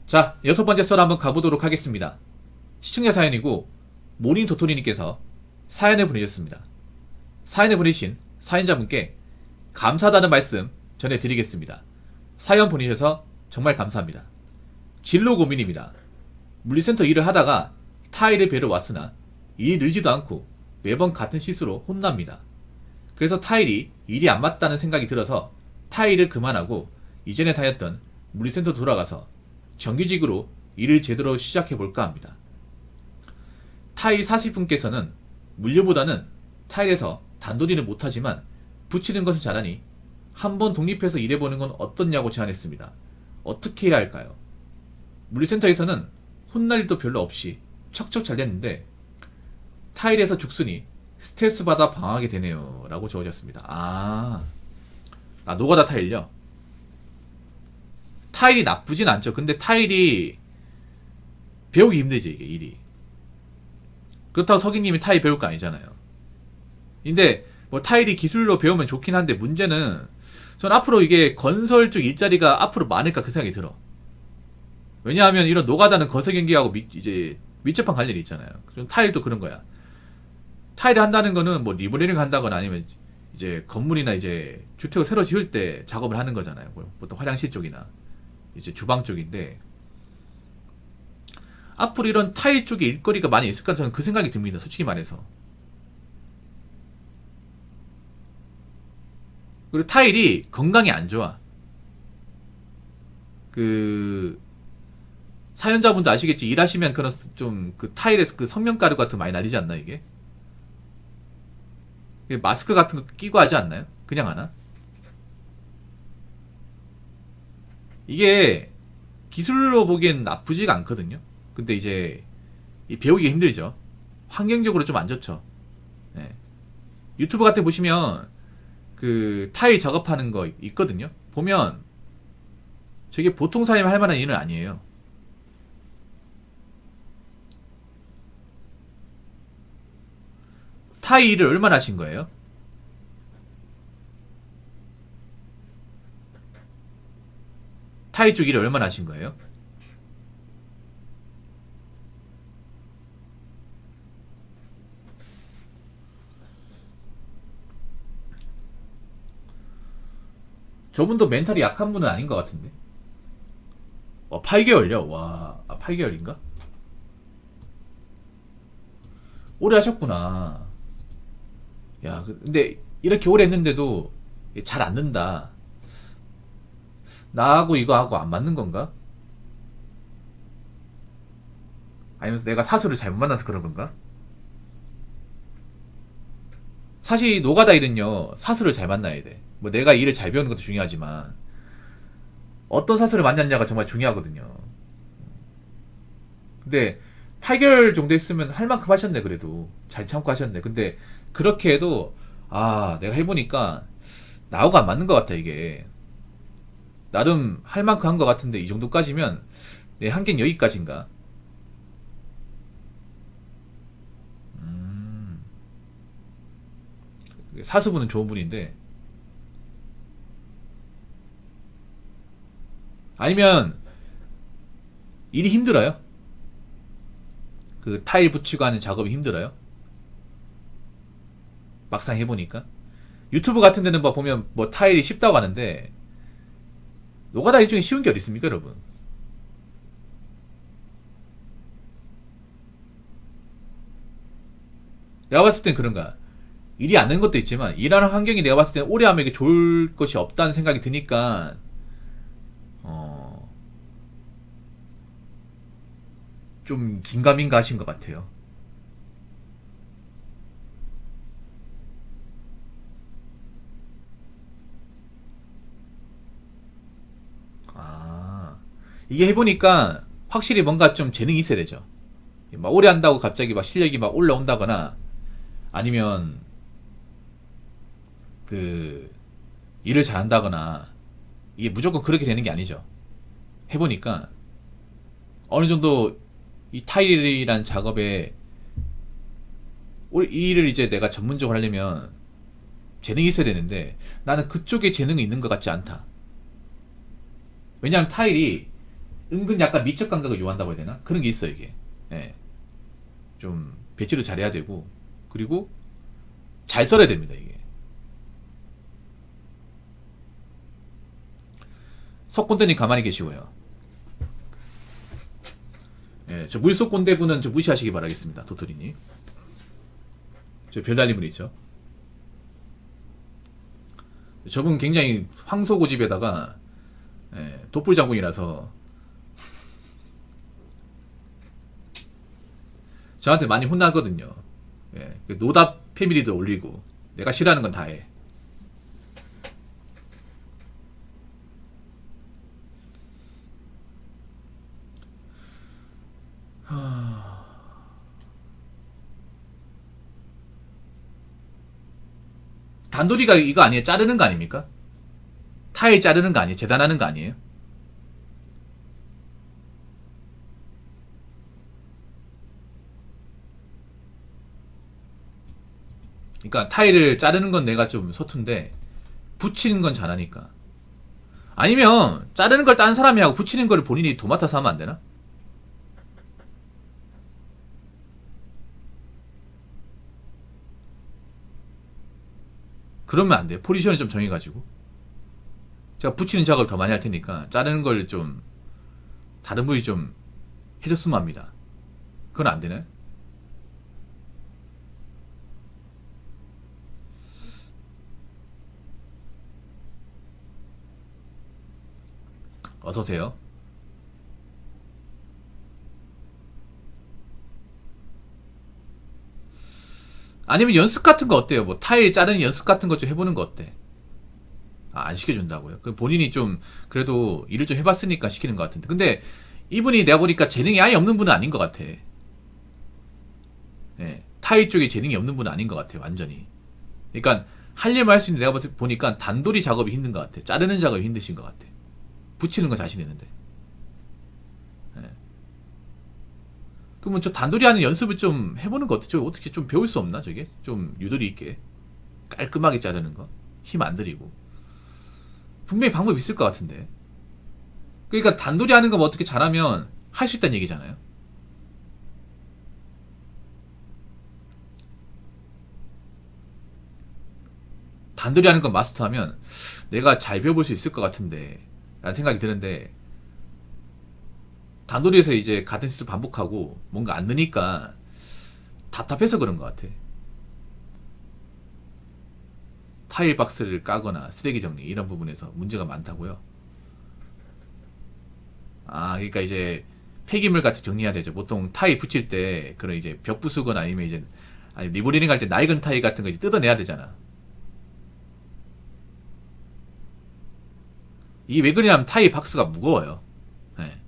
자, 6번째 썰 한번 가보도록 하겠습니다. 시청자 사연이고 모닝 도토리님께서 사연을 보내주셨습니다. 사연을 보내신 사연자분께 감사하다는 말씀 전해드리겠습니다. 사연 보내주셔서 정말 감사합니다. 진로 고민입니다. 물리센터 일을 하다가 타일을 배러 왔으나 일이 늘지도 않고 매번 같은 실수로 혼납니다. 그래서 타일이 일이 안 맞다는 생각이 들어서 타일을 그만하고 이전에 다녔던 물리센터 돌아가서 정규직으로 일을 제대로 시작해볼까 합니다. 타일 사실 분께서는 물류보다는 타일에서 단도리를 못하지만 붙이는 것을 잘하니 한번 독립해서 일해보는 건 어떻냐고 제안했습니다. 어떻게 해야 할까요? 물류센터에서는 혼날 일도 별로 없이 척척 잘 됐는데 타일에서 죽순이 스트레스 받아 방황하게 되네요 라고 적어졌습니다. 노가다 타일요? 타일이 나쁘진 않죠. 근데 타일이 배우기 힘들지 이게 일이. 그렇다고 서기님이 타일 배울 거 아니잖아요. 근데 뭐 타일이 기술로 배우면 좋긴 한데 문제는 전 앞으로 이게 건설 쪽 일자리가 앞으로 많을까 그 생각이 들어. 왜냐하면 이런 노가다는 건설 경기하고 이제 밀접한 관련이 있잖아요. 타일도 그런 거야. 타일을 한다는 거는 뭐 리모델링 한다거나 아니면 이제 건물이나 이제 주택을 새로 지을 때 작업을 하는 거잖아요. 보통 화장실 쪽이나 이제 주방 쪽인데 앞으로 이런 타일 쪽에 일거리가 많이 있을까 저는 그 생각이 듭니다. 솔직히 말해서. 그리고 타일이 건강에 안 좋아. 그 사연자분도 아시겠지. 일하시면 그런 좀 그 타일에서 그 성면가루 같은 거 많이 날리지 않나 이게? 마스크 같은 거 끼고 하지 않나요? 그냥 하나? 이게 기술로 보기엔 나쁘지가 않거든요. 근데 이제 배우기 힘들죠. 환경적으로 좀 안 좋죠. 네. 유튜브 같은 데 보시면 그 타일 작업하는 거 있거든요. 보면 저게 보통 사람이 할 만한 일은 아니에요. 타일 일을 얼마나 하신 거예요? 타일 쪽 일을 얼마나 하신 거예요? 저분도 멘탈이 약한 분은 아닌 것 같은데. 8개월요? 와, 8개월인가? 오래 하셨구나. 야, 근데 이렇게 오래 했는데도 잘 안 는다. 나하고 이거 하고 안 맞는 건가? 아니면 내가 사수를 잘못 만나서 그런 건가? 사실 노가다 일은요, 사수를 잘 만나야 돼. 뭐 내가 일을 잘 배우는 것도 중요하지만 어떤 사수를 만났냐가 정말 중요하거든요. 근데 8개월 정도 했으면 할 만큼 하셨네. 그래도 잘 참고 하셨네. 근데 그렇게 해도 내가 해보니까 나하고 안 맞는 것 같아. 이게 나름 할 만큼 한 것 같은데 이 정도까지면 내 한계는 여기까지인가? 음, 사수분은 좋은 분인데 아니면 일이 힘들어요? 그 타일 붙이고 하는 작업이 힘들어요? 막상 해보니까 유튜브 같은 데는 뭐 보면 뭐 타일이 쉽다고 하는데 노가다 일 중에 쉬운 게 어디 있습니까, 여러분? 내가 봤을 땐 그런가. 일이 안 되는 것도 있지만 일하는 환경이 내가 봤을 땐 오래 하면 이게 좋을 것이 없다는 생각이 드니까 어, 좀 긴가민가 하신 것 같아요. 아, 이게 해보니까 확실히 뭔가 좀 재능이 있어야 되죠. 막 오래 한다고 갑자기 막 실력이 막 올라온다거나 아니면 그 일을 잘한다거나 이게 무조건 그렇게 되는 게 아니죠. 해보니까 어느 정도 이 타일이란 작업에 이 일을 이제 내가 전문적으로 하려면 재능이 있어야 되는데 나는 그쪽에 재능이 있는 것 같지 않다. 왜냐하면 타일이 은근 약간 미적 감각을 요한다고 해야 되나? 그런 게 있어 이게. 예. 좀 배치를 잘해야 되고, 그리고 잘 썰어야 됩니다 이게. 석곤대님 가만히 계시고요. 예, 저 물속곤대분은 좀 무시하시기 바라겠습니다. 도토리님. 저 별 달린 분 있죠. 저분 굉장히 황소고집에다가 예, 독불장군이라서 저한테 많이 혼나거든요. 예, 그 노답 패밀리도 올리고 내가 싫어하는 건 다 해. 단도리가 이거 아니에요? 자르는 거 아닙니까? 타일 자르는 거 아니에요? 재단하는 거 아니에요? 그러니까 타일을 자르는 건 내가 좀 서툰데 붙이는 건 잘하니까. 아니면 자르는 걸 딴 사람이 하고 붙이는 걸 본인이 도맡아서 하면 안 되나? 그러면 안 돼요. 포지션을 좀 정해가지고 제가 붙이는 작업을 더 많이 할 테니까 자르는 걸 좀 다른 분이 좀 해줬으면 합니다. 그건 안 되네. 어서 오세요. 아니면 연습 같은 거 어때요? 뭐 타일 자르는 연습 같은 거 좀 해보는 거 어때? 아, 안 시켜준다고요? 그 본인이 좀 그래도 일을 좀 해봤으니까 시키는 것 같은데. 근데 이분이 내가 보니까 재능이 아예 없는 분은 아닌 것 같아. 예, 타일 쪽에 재능이 없는 분은 아닌 것 같아요. 완전히. 그러니까 하려면 할 수 있는데 내가 보니까 단도리 작업이 힘든 것 같아. 자르는 작업이 힘드신 것 같아. 붙이는 건 자신 있는데. 예. 그러면 저 단도리 하는 연습을 좀 해보는 거 어때? 저 어떻게 좀 배울 수 없나? 저게 좀 유도리 있게 깔끔하게 자르는 거, 힘 안 들이고. 분명히 방법이 있을 것 같은데. 그러니까 단도리 하는 거 뭐 어떻게 잘하면 할 수 있다는 얘기잖아요. 단도리 하는 거 마스터하면 내가 잘 배워볼 수 있을 것 같은데 라는 생각이 드는데, 단도리에서 이제 같은 실수 반복하고 뭔가 안 느니까 답답해서 그런 것 같아. 타일 박스를 까거나 쓰레기 정리 이런 부분에서 문제가 많다고요. 아, 그러니까 이제 폐기물 같은 정리해야 되죠. 보통 타일 붙일 때 그런 이제 벽 부수거나 아니면 이제 아니 리모델링 할 때 낡은 타일 같은 거 이제 뜯어내야 되잖아. 이게 왜 그러냐면 타일 박스가 무거워요. 네.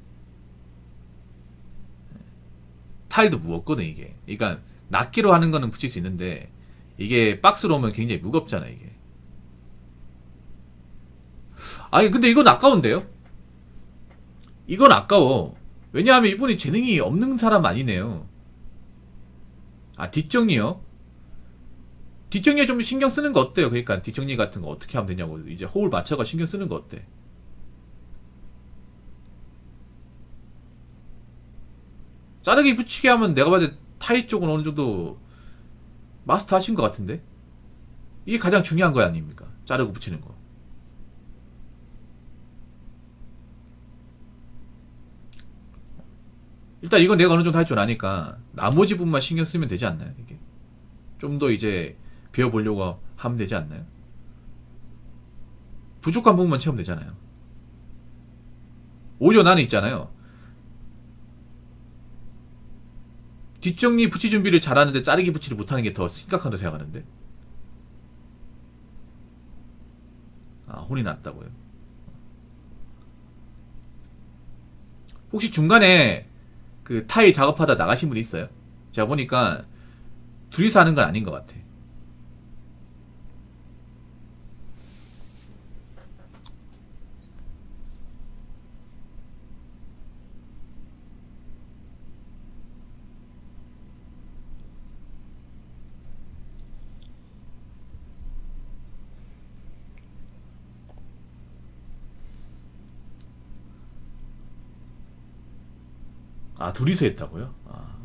타일도 무겁거든 이게. 그러니까 낱개로 하는 거는 붙일 수 있는데 이게 박스로 오면 굉장히 무겁잖아 이게. 아니 근데 이건 아까운데요? 이건 아까워. 왜냐하면 이분이 재능이 없는 사람 아니네요. 아, 뒷정리요? 뒷정리에 좀 신경 쓰는 거 어때요? 그러니까 뒷정리 같은 거 어떻게 하면 되냐고. 이제 호흡 맞춰가 신경 쓰는 거 어때? 자르기 붙이게 하면 내가 봐도 타일 쪽은 어느 정도 마스터 하신 것 같은데? 이게 가장 중요한 거 아닙니까? 자르고 붙이는 거. 일단 이건 내가 어느 정도 할 줄 아니까 나머지 부분만 신경 쓰면 되지 않나요? 이게 좀 더 이제 배워보려고 하면 되지 않나요? 부족한 부분만 채우면 되잖아요. 오히려 나는 있잖아요. 뒷정리 붙이 준비를 잘하는데 자르기 붙이를 못하는 게 더 심각하다고 생각하는데. 아, 혼이 났다고요. 혹시 중간에 그 타일 작업하다 나가신 분이 있어요? 제가 보니까 둘이서 하는 건 아닌 것 같아. 아, 둘이서 했다고요? 아.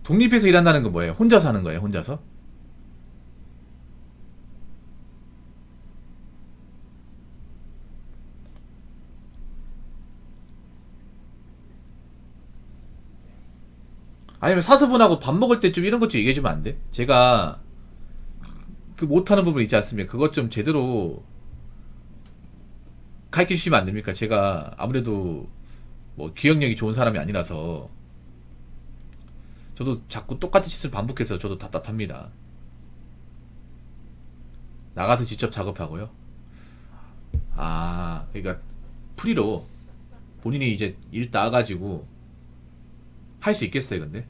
독립해서 일한다는 건 뭐예요? 혼자서 하는 거예요? 혼자서? 아니면 사수분하고 밥 먹을 때쯤 이런 것 좀 얘기해주면 안 돼? 제가 그 못하는 부분 있지 않습니까? 그것 좀 제대로 가르쳐 주시면 안 됩니까? 제가 아무래도 뭐 기억력이 좋은 사람이 아니라서 저도 자꾸 똑같은 실수를 반복해서 저도 답답합니다. 나가서 직접 작업하고요. 아, 그러니까 프리로 본인이 이제 일 따가지고 할 수 있겠어요, 근데?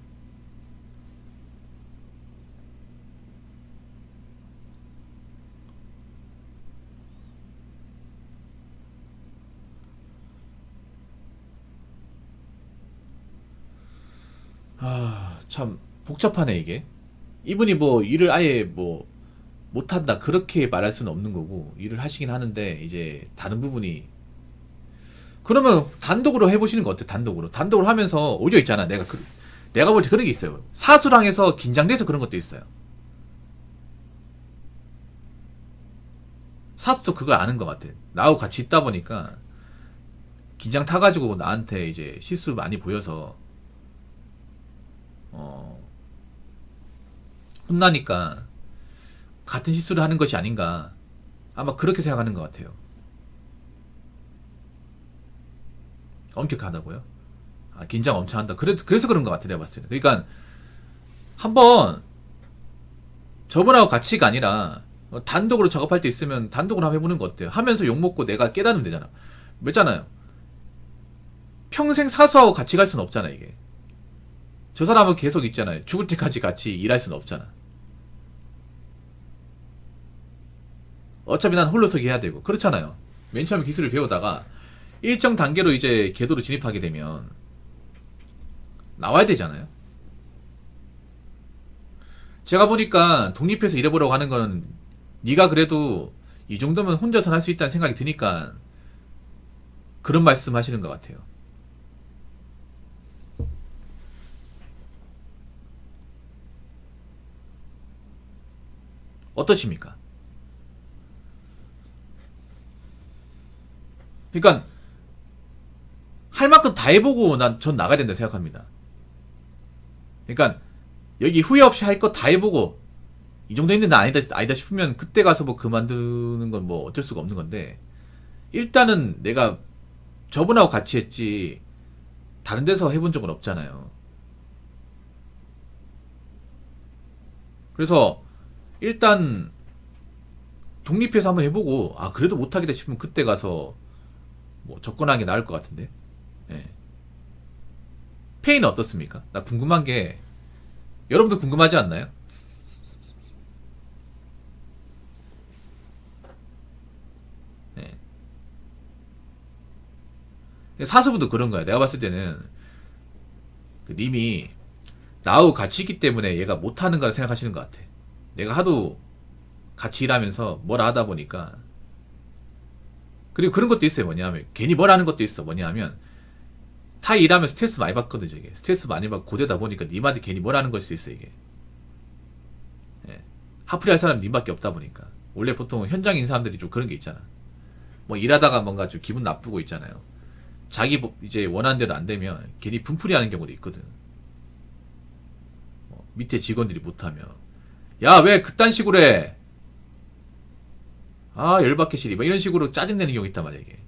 아, 참 복잡하네, 이게. 이분이 뭐 일을 아예 뭐 못한다, 그렇게 말할 수는 없는 거고, 일을 하시긴 하는데, 이제 다른 부분이. 그러면 단독으로 해보시는 거 어때? 단독으로. 단독으로 하면서 오히려 있잖아. 내가 볼 때 그런 게 있어요. 사수랑 해서 긴장돼서 그런 것도 있어요. 사수도 그걸 아는 것 같아. 나하고 같이 있다 보니까 긴장 타가지고 나한테 이제 실수 많이 보여서 어, 혼나니까 같은 실수를 하는 것이 아닌가. 아마 그렇게 생각하는 것 같아요. 엄격하다고요? 아, 긴장 엄청 한다. 그래서 그런 것 같아, 내가 봤을 때는. 그러니까 한번 저분하고 같이가 아니라 단독으로 작업할 때 있으면 단독으로 한번 해보는 거 어때요? 하면서 욕먹고 내가 깨닫으면 되잖아. 맞잖아요. 평생 사수하고 같이 갈 수는 없잖아, 이게. 저 사람은 계속 있잖아요. 죽을 때까지 같이 일할 수는 없잖아. 어차피 난 홀로서기 해야 되고. 그렇잖아요. 맨 처음에 기술을 배우다가 일정 단계로 이제 궤도로 진입하게 되면 나와야 되잖아요. 제가 보니까 독립해서 일해보려고 하는 거는 네가 그래도 이 정도면 혼자서 할 수 있다는 생각이 드니까 그런 말씀 하시는 것 같아요. 어떠십니까? 그러니까 할 만큼 다 해보고 전 나가야 된다 생각합니다. 그러니까 여기 후회 없이 할 거 다 해보고 이 정도 했는데 아니다 싶으면 그때 가서 뭐 그만두는 건 뭐 어쩔 수가 없는 건데, 일단은 내가 저분하고 같이 했지 다른 데서 해본 적은 없잖아요. 그래서 일단 독립해서 한번 해보고 아 그래도 못하겠다 싶으면 그때 가서 뭐 접근하는 게 나을 것 같은데. 예. 페이는 어떻습니까? 나 궁금한 게, 여러분도 궁금하지 않나요? 예. 사수분도 그런 거야. 내가 봤을 때는 그 님이 나하고 같이 있기 때문에 얘가 못하는 거라 생각하시는 것 같아. 내가 하도 같이 일하면서 뭘 하다 보니까. 그리고 그런 것도 있어요. 뭐냐면 괜히 뭘 하는 것도 있어. 뭐냐면 타 일하면 스트레스 많이 받거든. 저게 스트레스 많이 받고 고되다 보니까 님한테 괜히 뭘 하는 걸 수 있어, 이게. 예. 하프리 할 사람 님밖에 없다 보니까. 원래 보통 현장인 사람들이 좀 그런 게 있잖아. 뭐 일하다가 뭔가 좀 기분 나쁘고 있잖아요. 자기 이제 원하는 대로 안 되면 괜히 분풀이 하는 경우도 있거든. 밑에 직원들이 못하면 야 왜 그딴 식으로 해, 아 열받게 시리, 막 이런 식으로 짜증내는 경우 있단 말이야, 이게.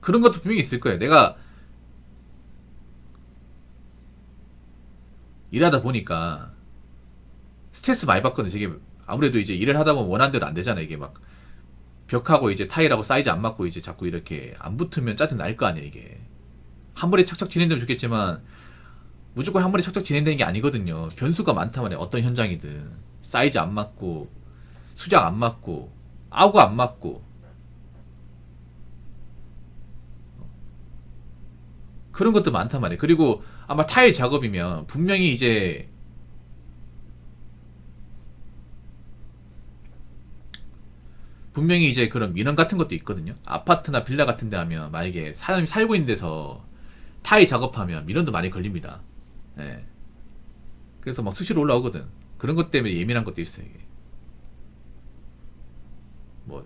그런 것도 분명히 있을 거예요. 내가 일하다 보니까 스트레스 많이 받거든. 되게 아무래도 이제 일을 하다 보면 원하는 대로 안 되잖아. 이게 막 벽하고 이제 타일하고 사이즈 안 맞고 이제 자꾸 이렇게 안 붙으면 짜증 날 거 아니야, 이게. 한 번에 척척 진행되면 좋겠지만 무조건 한 번에 척척 진행되는 게 아니거든요. 변수가 많단 말이야. 어떤 현장이든 사이즈 안 맞고 수작 안 맞고 아우가 안 맞고 그런 것도 많단 말이에요. 그리고 아마 타일 작업이면 분명히 이제 그런 민원 같은 것도 있거든요. 아파트나 빌라 같은 데 하면 만약에 사람이 살고 있는 데서 타일 작업하면 민원도 많이 걸립니다. 예. 그래서 막 수시로 올라오거든. 그런 것 때문에 예민한 것도 있어요, 이게. 뭐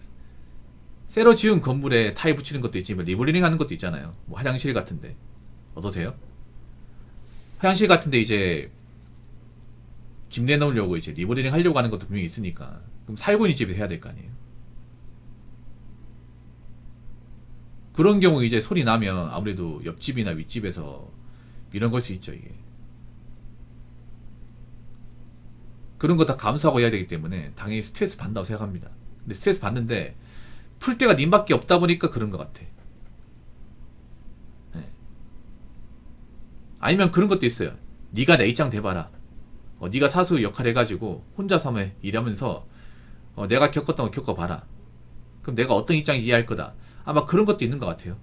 새로 지은 건물에 타일 붙이는 것도 있지만 리모델링 하는 것도 있잖아요. 뭐 화장실 같은데. 어떠세요? 화장실 같은데 이제 집 내놓으려고 이제 리모델링 하려고 하는 것도 분명히 있으니까. 그럼 살고 있는 집에서 해야 될 거 아니에요. 그런 경우 이제 소리 나면 아무래도 옆집이나 윗집에서 이런 걸 수 있죠, 이게. 그런 거 다 감수하고 해야 되기 때문에 당연히 스트레스 받는다고 생각합니다. 근데 스트레스 받는데 풀 데가 님밖에 없다 보니까 그런 것 같아. 네. 아니면 그런 것도 있어요. 네가 내 입장 대봐라. 네가 사수 역할 해가지고 혼자서 일하면서 내가 겪었던 거 겪어봐라. 그럼 내가 어떤 입장이 이해할 거다. 아마 그런 것도 있는 것 같아요.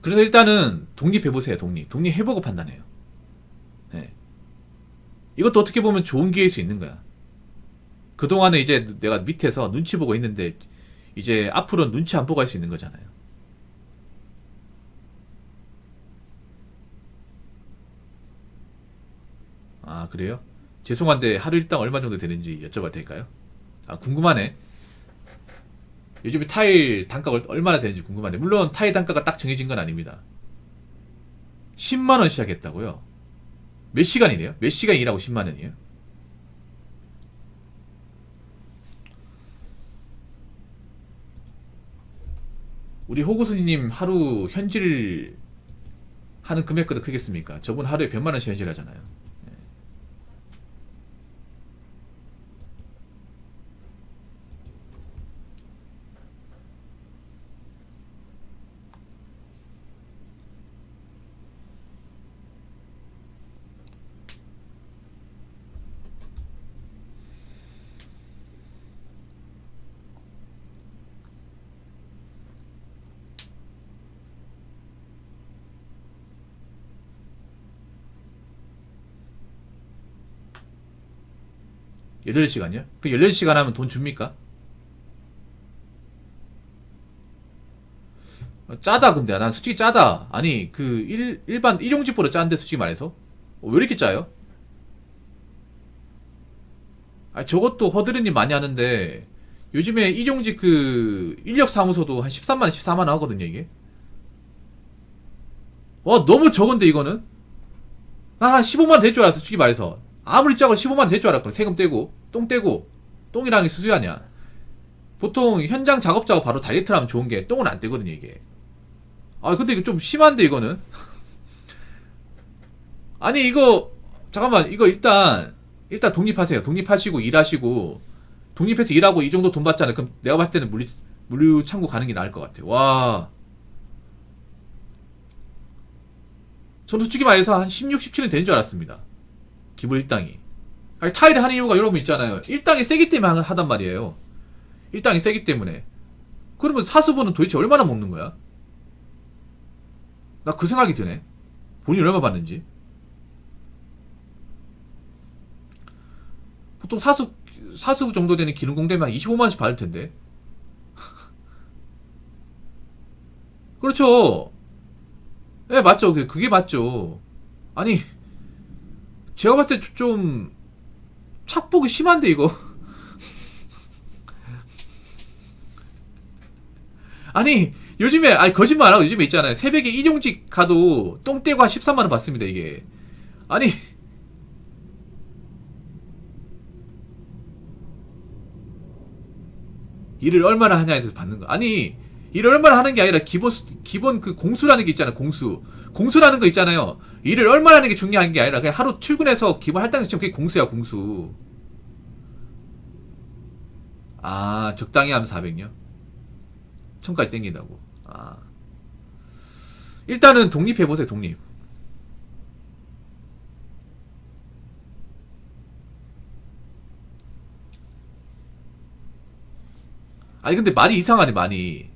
그래서 일단은 독립해보세요. 독립해보고 판단해요. 네. 이것도 어떻게 보면 좋은 기회일 수 있는 거야. 그동안에 이제 내가 밑에서 눈치 보고 있는데 이제 앞으로는 눈치 안 보고 할 수 있는 거잖아요. 아, 그래요? 죄송한데 하루 일당 얼마 정도 되는지 여쭤봐도 될까요? 아, 궁금하네. 요즘에 타일 단가가 얼마나 되는지 궁금한데, 물론 타일 단가가 딱 정해진 건 아닙니다. 10만원 시작했다고요? 몇 시간이네요? 몇 시간 일하고 10만원이에요? 우리 호구수님 하루 현질 하는 금액보다 크겠습니까? 저분 하루에 100만원씩 현질 하잖아요. 네. 18시간이요? 그 18시간 하면 돈 줍니까? 짜다. 근데 난 솔직히 짜다. 아니 그 일반 일용직보다 짠데 솔직히 말해서 왜 이렇게 짜요? 아, 저것도 허드렛님 많이 하는데 요즘에 일용직 그 인력사무소도 한 13만원 14만원 하거든요 이게. 와, 너무 적은데 이거는? 난 한 15만원 될 줄 알았어 솔직히 말해서. 아무리 짜고 15만원 될 줄 알았거든. 세금 떼고 똥 떼고. 똥이라는 게 수수 아니야. 보통 현장 작업자가 바로 다이렉트로 하면 좋은 게 똥은 안 떼거든요 이게. 아, 근데 이거 좀 심한데 이거는. 아니 이거 잠깐만, 이거 일단 독립하세요. 독립하시고 일하시고, 독립해서 일하고 이 정도 돈 받잖아요. 그럼 내가 봤을 때는 물류 창고 가는 게 나을 것 같아. 와, 저는 솔직히 말해서 한 16, 17은 되는 줄 알았습니다. 기본 일당이. 아니, 타일을 하는 이유가 여러분 있잖아요. 일당이 세기 때문에 하단 말이에요. 일당이 세기 때문에. 그러면 사수분은 도대체 얼마나 먹는 거야? 나 그 생각이 드네. 본인이 얼마 받는지. 보통 사수 정도 되는 기능공 되면 한 25만원씩 받을 텐데. 그렇죠. 예, 네, 맞죠. 그게 맞죠. 아니, 제가 봤을 때 좀 착복이 심한데 이거. 아니, 요즘에 아니 거짓말하고 요즘에 있잖아요. 새벽에 일용직 가도 똥 떼고 한 13만원 받습니다 이게. 아니, 일을 얼마나 하냐에 대해서 받는 거. 아니, 일을 얼마나 하는 게 아니라 기본 그 공수라는 게 있잖아요. 공수라는 거 있잖아요. 일을 얼마나 하는 게 중요한 게 아니라 그냥 하루 출근해서 기본 할당량 시키면 그게 공수야, 공수. 아, 적당히 하면 400요? 1000까지 땡긴다고. 아. 일단은 독립해보세요, 독립. 아니, 근데 말이 이상하네, 많이.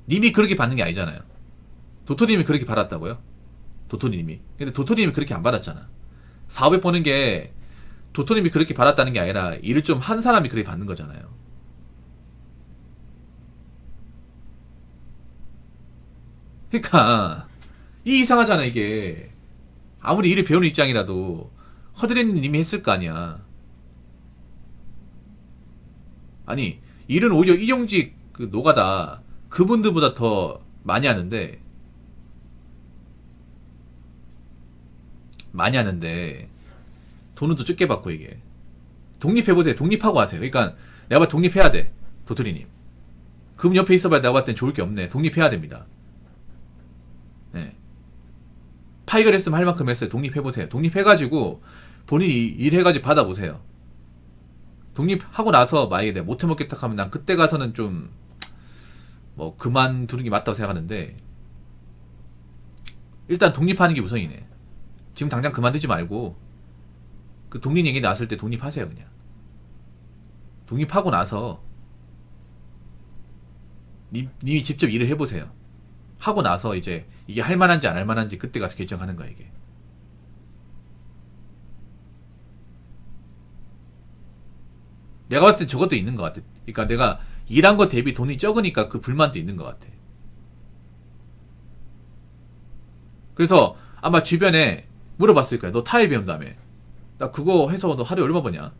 님이 그렇게 받는 게 아니잖아요. 도토님이 그렇게 받았다고요? 도토님이. 근데 도토님이 그렇게 안 받았잖아. 사업에 버는 게 도토님이 그렇게 받았다는 게 아니라 일을 좀 한 사람이 그렇게 받는 거잖아요. 그러니까 이 이상하잖아 이게. 아무리 일을 배우는 입장이라도 허드렛님이 했을 거 아니야. 아니 일은 오히려 일용직 그 노가다 그분들보다 더 많이 하는데 돈은 더 적게 받고 이게. 독립해보세요. 독립하고 하세요. 그러니까 내가 봤을 때 독립해야 돼. 도토리님. 그분 옆에 있어봐야 내가 봤을 땐 좋을 게 없네. 독립해야 됩니다. 네. 파이걸 했으면 할 만큼 했어요. 독립해보세요. 독립해가지고 본인이 일해가지고 받아보세요. 독립하고 나서 만약에 내가 못해먹겠다 하면 난 그때 가서는 좀 뭐 그만두는 게 맞다고 생각하는데 일단 독립하는 게 우선이네. 지금 당장 그만두지 말고 그 독립 얘기 나왔을 때 독립하세요 그냥. 독립하고 나서 님이 직접 일을 해보세요. 하고 나서 이제 이게 할만한지 안 할만한지 그때 가서 결정하는 거야 이게. 내가 봤을 때 저것도 있는 것 같아. 그러니까 내가 일한 거 대비 돈이 적으니까 그 불만도 있는 것 같아. 그래서 아마 주변에 물어봤을 거야. 너 타일 배운다며. 나 그거 해서 너 하루에 얼마 버냐?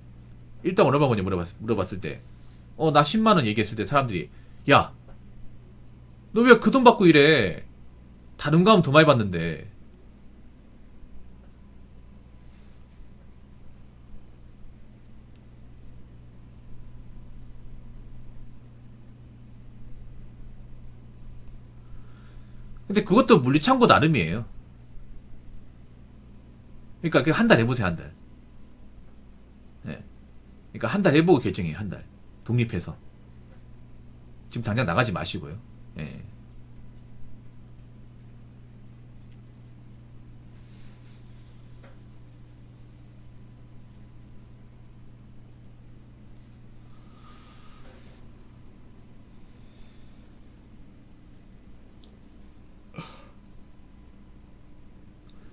일당 얼마 버냐 물어봤을 때 나 10만원 얘기했을 때 사람들이 야 너 왜 그 돈 받고 이래? 다른 거 하면 더 많이 받는데. 근데 그것도 물리창고 나름이에요. 그러니까 그 한 달 해보세요, 한 달. 네. 그러니까 한 달 해보고 결정해요, 한 달. 독립해서. 지금 당장 나가지 마시고요. 예.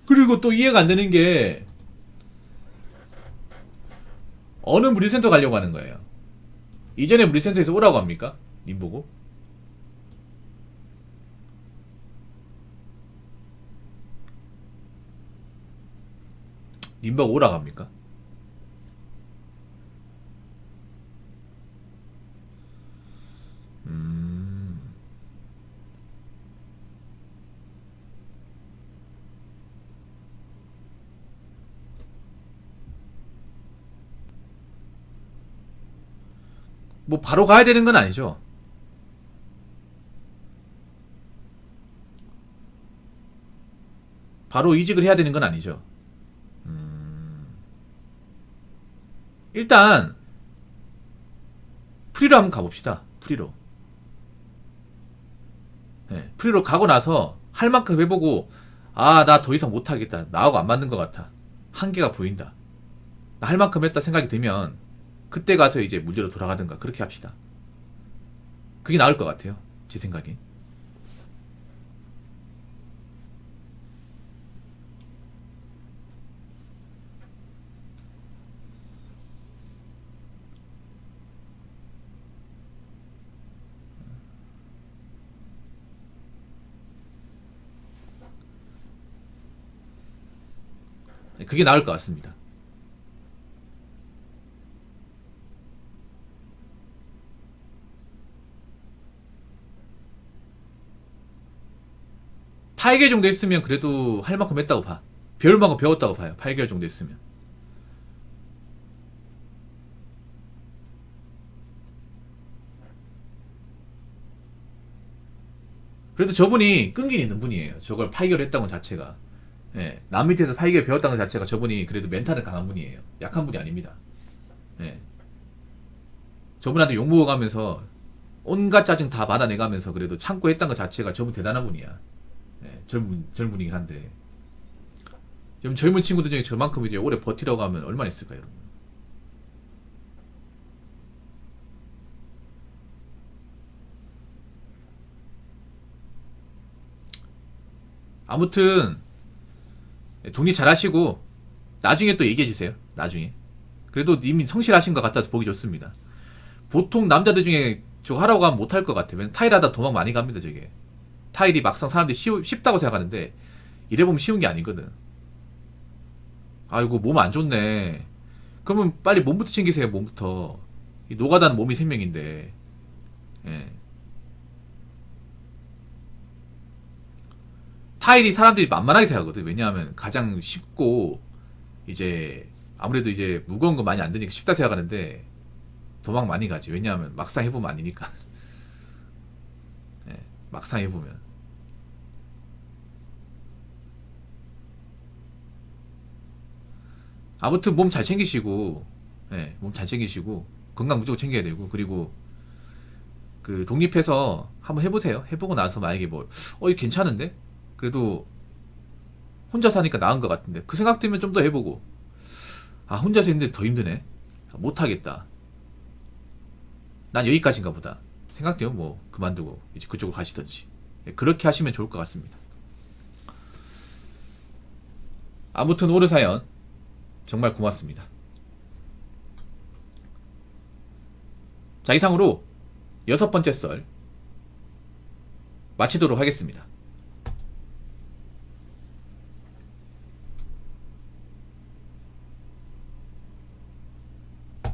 그리고 또 이해가 안 되는 게 어느 무리센터 가려고 하는 거예요. 이전에 무리센터에서 오라고 합니까? 님 보고? 님 보고 오라고 합니까? 음... 뭐 바로 가야 되는 건 아니죠. 바로 이직을 해야 되는 건 아니죠. 일단 프리로 한번 가봅시다. 프리로. 네, 프리로 가고 나서 할 만큼 해보고 나 더 이상 못하겠다. 나하고 안 맞는 것 같아. 한계가 보인다. 나 할 만큼 했다 생각이 들면 그때 가서 이제 물리로 돌아가든가 그렇게 합시다. 그게 나을 것 같아요. 제 생각에. 그게 나을 것 같습니다. 팔 8개월 정도 했으면 그래도 할 만큼 했다고 봐. 배울 만큼 배웠다고 봐요. 8개월 정도 했으면. 그래도 저분이 끈기 있는 분이에요. 저걸 8개월 했다는 것 자체가. 예, 남 밑에서 8개월 배웠다는 것 자체가 저분이 그래도 멘탈은 강한 분이에요. 약한 분이 아닙니다. 예. 저분한테 욕먹어가면서 온갖 짜증 다 받아내가면서 그래도 참고 했던 것 자체가 저분 대단한 분이야. 예, 젊은이긴 한데. 좀 젊은 친구들 중에 저만큼 이제 오래 버티려고 하면 얼마나 있을까요, 여러분? 아무튼 독립 잘 하시고 나중에 또 얘기해 주세요. 나중에. 그래도 이미 성실하신 것 같아서 보기 좋습니다. 보통 남자들 중에 저거 하라고 하면 못할 것 같으면 타일하다 도망 많이 갑니다. 저게 타일이 막상 사람들이 쉽다고 생각하는데 이래보면 쉬운 게 아니거든. 아이고 몸 안 좋네. 그러면 빨리 몸부터 챙기세요. 몸부터. 이 노가다는 몸이 생명인데. 예. 타일이 사람들이 만만하게 생각하거든. 왜냐하면 가장 쉽고 이제 아무래도 이제 무거운 거 많이 안 드니까 쉽다 생각하는데 도망 많이 가지. 왜냐하면 막상 해보면 아니니까. 예, 막상 해보면. 아무튼 몸 잘 챙기시고, 예, 몸 잘 챙기시고 건강 무조건 챙겨야 되고 그리고 그 독립해서 한번 해보세요. 해보고 나서 만약에 뭐, 이거 괜찮은데? 그래도 혼자 사니까 나은 것 같은데 그 생각 들면 좀 더 해보고 아 혼자서 했는데 더 힘드네. 못하겠다. 난 여기까지인가 보다. 생각되면 뭐 그만두고 이제 그쪽으로 가시던지. 예, 그렇게 하시면 좋을 것 같습니다. 아무튼 오늘 사연 정말 고맙습니다. 자 이상으로 6번째 썰 마치도록 하겠습니다.